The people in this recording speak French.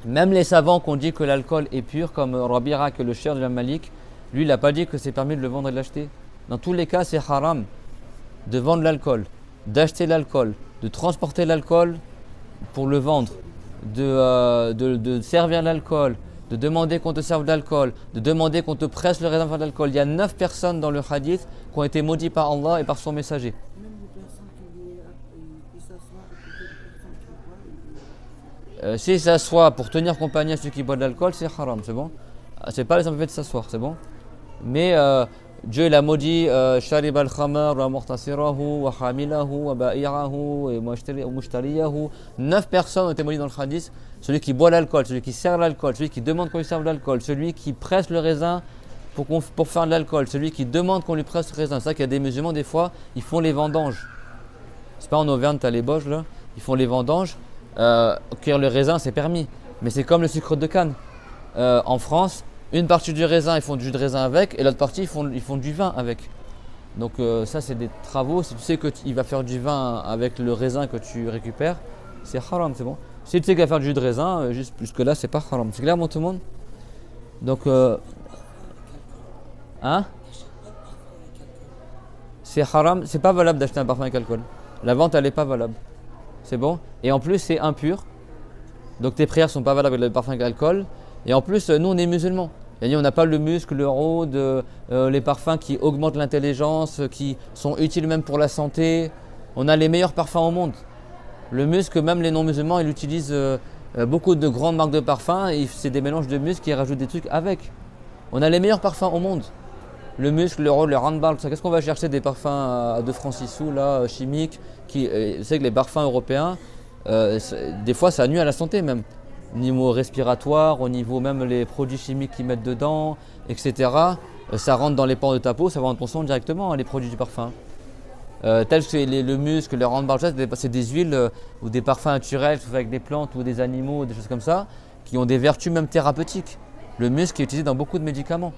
Même les savants qui ont dit que l'alcool est pur, comme Rabira, que le cher de la Malik, lui, il n'a pas dit que c'est permis de le vendre et de l'acheter. Dans tous les cas, c'est haram de vendre l'alcool, d'acheter l'alcool, de transporter l'alcool pour le vendre, de servir l'alcool, de demander qu'on te serve de l'alcool, de demander qu'on te presse le raisin pour faire de l'alcool. Il y a 9 personnes dans le hadith qui ont été maudites par Allah et par son messager. Même les personnes qui s'assoient à côté des personnes qui boivent. S'il s'assoit pour tenir compagnie à ceux qui boivent de l'alcool, c'est haram, c'est bon. C'est pas les fait de s'asseoir, c'est bon. Mais Dieu il a maudit Sharib al-Khamar wa Muhtasirahu wa Hamilahu wa Ba'irahu et Mushtariyahu. 9 personnes ont été maudites dans le hadith. Celui qui boit l'alcool, celui qui sert l'alcool, celui qui demande qu'on lui serve de l'alcool, celui qui presse le raisin pour faire de l'alcool, celui qui demande qu'on lui presse le raisin. C'est ça qu'il y a des musulmans, des fois, ils font les vendanges. C'est pas en Auvergne, tu as les Boges là, ils font les vendanges. Cueillir le raisin, c'est permis. Mais c'est comme le sucre de canne. En France, une partie du raisin, ils font du jus de raisin avec, et l'autre partie, ils font du vin avec. Donc ça, c'est des travaux. Si tu sais qu'il va faire du vin avec le raisin que tu récupères, c'est haram, c'est bon. Si tu sais qu'il va faire du jus de raisin, jusque là, c'est pas haram. C'est clair, mon tout le monde? Donc, hein? C'est haram, c'est pas valable d'acheter un parfum avec alcool. La vente, elle n'est pas valable. C'est bon? Et en plus, c'est impur. Donc tes prières sont pas valables avec le parfum avec l'alcool. Et en plus, nous, on est musulmans. C'est-à-dire, on n'a pas le muscle, le rôde, les parfums qui augmentent l'intelligence, qui sont utiles même pour la santé. On a les meilleurs parfums au monde. Le muscle, même les non-musulmans, ils utilisent beaucoup de grandes marques de parfums. Et c'est des mélanges de muscles qui rajoutent des trucs avec. On a les meilleurs parfums au monde. Le muscle, le rôde, le handball, tout ça. Qu'est-ce qu'on va chercher des parfums à 2 francs 6 sous, là, chimiques c'est que les parfums européens, des fois, ça nuit à la santé même. Au niveau respiratoire, au niveau même les produits chimiques qu'ils mettent dedans, etc. Ça rentre dans les pores de ta peau, ça va dans ton sang directement, hein, les produits du parfum. Tels que le muscle, le handball, c'est des huiles ou des parfums naturels faits avec des plantes ou des animaux, des choses comme ça, qui ont des vertus même thérapeutiques. Le muscle est utilisé dans beaucoup de médicaments.